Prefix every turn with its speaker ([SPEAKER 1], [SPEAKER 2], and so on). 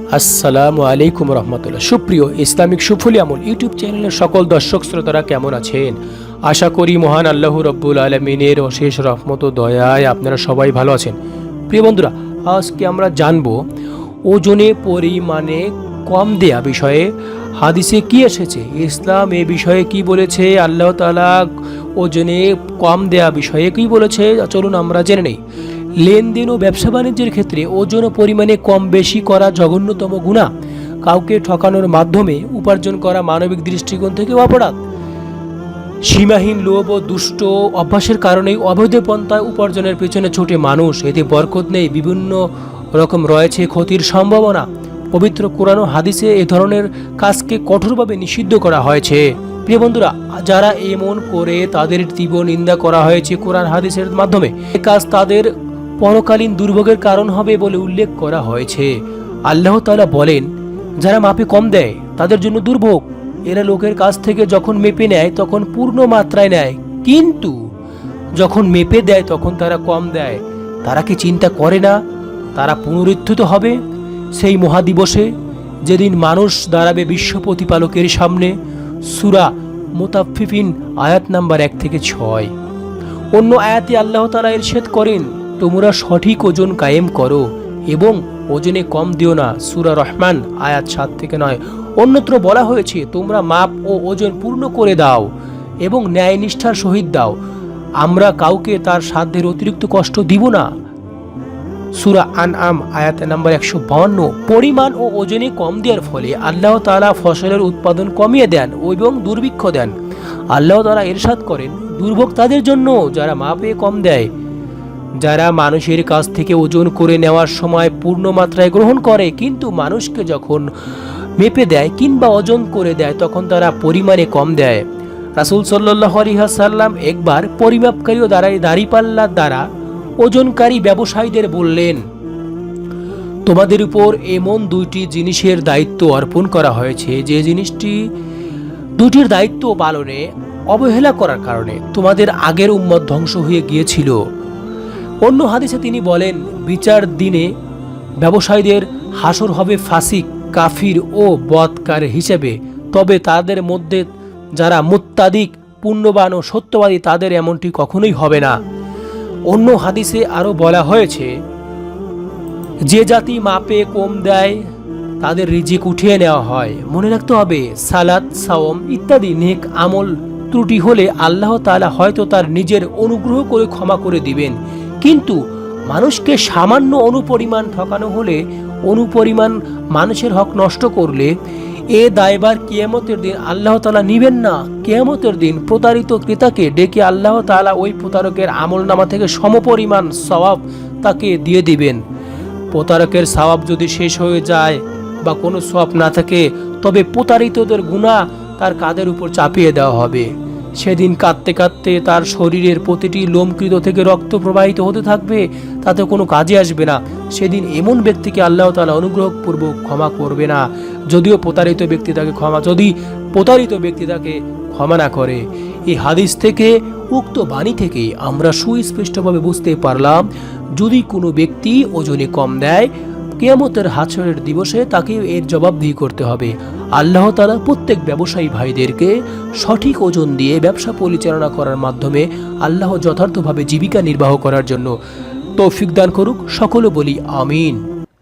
[SPEAKER 1] আসসালামু আলাইকুম রহমতুল্লাহ। সুপ্রিয় ইসলামিক সুফলি আমল ইউটিউব চ্যানেলের সকল দর্শক শ্রোতারা কেমন আছেন? আশা করি মহান আল্লাহ রব্বুল আলমিনের অশেষ রহমত ও দয়ায় আপনারা সবাই ভালো আছেন। প্রিয় বন্ধুরা, আজকে আমরা জানব ওজনে পরিমাণে কম দেয়া বিষয়ে হাদিসে কি এসেছে, ইসলাম এ বিষয়ে কি বলেছে, আল্লাহ তাআলা ওজনে কম দেয়া বিষয়ে কি বলেছে। চলুন আমরা জেনে নেই। লেনদেন ও ব্যবসা বাণিজ্যের ক্ষেত্রে ওজন ও পরিমাণে কম বেশি করা জঘন্যতম গুনাহ। কাউকে ঠকানোর মাধ্যমে উপার্জন করা মানবিক দৃষ্টিকোণ থেকে অপরাধ। সীমাহীন লোভ ও দুষ্ট অভ্যাসের কারণেই অবৈধ পন্থায় উপার্জনের পেছনে ছুটে মানুষ। এতে বরকত নেই, বিভিন্ন রকম রয়েছে ক্ষতির সম্ভাবনা। পবিত্র কোরআন ও হাদিসে এ ধরনের কাজকে কঠোরভাবে নিষিদ্ধ করা হয়েছে। প্রিয় বন্ধুরা, যারা এমন করে তাদের তীব্র নিন্দা করা হয়েছে কোরআন হাদিসের মাধ্যমে। এ কাজ তাদের পরকালীন দুর্ভোগের কারণ হবে বলে উল্লেখ করা হয়েছে। আল্লাহ তাআলা বলেন, যারা মাপে কম দেয় তাদের জন্য দুর্ভোগ। এরা লোকের কাছ থেকে যখন মেপে নেয় তখন পূর্ণ মাত্রায় নেয়, কিন্তু যখন মেপে দেয় তখন তারা কম দেয়। তারা কি চিন্তা করে না তারা পুনরুত্থিত হবে সেই মহাদিবসে, যেদিন মানুষ দাঁড়াবে বিশ্ব প্রতিপালকের সামনে? সূরা মুতাফফিফিন আয়াত নাম্বার 1 থেকে 6। অন্য আয়াতে আল্লাহ তাআলা ইরশাদ করেন, তোমরা সঠিক ওজন কায়েম করো এবং ওজনে কম দিও না। সূরা রহমান আয়াত 7 থেকে 9। অন্যত্র বলা হয়েছে, তোমরা মাপ ও ওজন পূর্ণ করে দাও এবং ন্যায় নিষ্ঠার সহিত দাও, আমরা কাউকে তার সাধ্যের অতিরিক্ত কষ্ট দিব না। সূরা আনআম আয়াত নাম্বার 152। পরিমাণ ও ওজনে কম দেওয়ার ফলে আল্লাহ তাআলা ফসলের উৎপাদন কমিয়ে দেন এবং দুর্ভিক্ষ দেন। আল্লাহ তাআলা ইরশাদ করেন, দুর্ভোগ তাদের জন্য যারা মাপে কম দেয়। যারা মানুষের কাছ থেকে ওজন করে নেওয়ার সময় পূর্ণ মাত্রায় গ্রহণ করে, কিন্তু মানুষকে যখন মেপে দেয় কিংবা ওজন করে দেয় তখন তারা পরিমাণে কম দেয়। রাসূল সাল্লাল্লাহু আলাইহি ওয়াসাল্লাম একবার পরিমাপকারী ও দাঁড়িপাল্লার দ্বারা ওজনকারী ব্যবসায়ীদের বললেন, তোমাদের উপর এমন দুইটি জিনিসের দায়িত্ব অর্পণ করা হয়েছে, যে দুটির দায়িত্ব পালনে অবহেলা করার কারণে তোমাদের আগের উম্মত ধ্বংস হয়ে গিয়েছিল। অন্য হাদিসে তিনি বলেন, বিচার দিনে ব্যবসায়ীদের হাসর হবে ফাসিক, কাফির ও বদকার হিসেবে, তবে তাদের মধ্যে যারা মুত্তাদিক, পুণ্যবান ও সত্যবাদী তাদের এমনটি কখনোই হবে না। অন্য হাদিসে আরো বলা হয়েছে, যে জাতি মাপে কম দেয় তাদের রিজিক উঠিয়ে নেওয়া হয়। মনে রাখতে হবে, সালাত, সাওম ইত্যাদি নেক আমল ত্রুটি হলে আল্লাহ তাআলা হয়তো তার নিজের অনুগ্রহ করে ক্ষমা করে দিবেন, কিন্তু মানুষকে সামান্য অনুপরিমাণ ঠকানো হলে, অনুপরিমাণ মানুষের হক নষ্ট করলে এ দায়ভার কিয়ামতের দিন আল্লাহ তাআলা নিবেন না। কিয়ামতের দিন প্রতারিত ক্রেতাকে ডেকে আল্লাহ তাআলা ওই প্রতারকের আমলনামা থেকে সমপরিমাণ সওয়াব তাকে দিয়ে দিবেন। প্রতারকের সওয়াব যদি শেষ হয়ে যায় বা কোনো সওয়াব না থাকে, তবে প্রতারিতদের গুনাহ তার কাঁধের উপর চাপিয়ে দেওয়া হবে। সেদিন কাঁদতে কাঁদতে তার শরীরের প্রতিটি লোমকৃত থেকে রক্ত প্রবাহিত হতে থাকবে, তাতে কোনো কাজে আসবে না। সেদিন এমন ব্যক্তিকে আল্লাহ তাআলা অনুগ্রহপূর্বক ক্ষমা করবে না, যদি প্রতারিত ব্যক্তি তাকে ক্ষমা না করে। এই হাদিস থেকে, উক্ত বাণী থেকে আমরা সুস্পষ্টভাবে বুঝতে পারলাম, যদি কোনো ব্যক্তি ওজনে কম দেয়, কিয়ামতের হাশরের দিবসে তাকে এর জবাবদিহি করতে হবে। আল্লাহ তাআলা প্রত্যেক ব্যবসায়ী ভাইদেরকে সঠিক ওজন দিয়ে ব্যবসা পরিচালনা করার মাধ্যমে আল্লাহ যথার্থভাবে জীবিকা নির্বাহ করার জন্য তৌফিক দান করুক। সকলে বলি আমিন।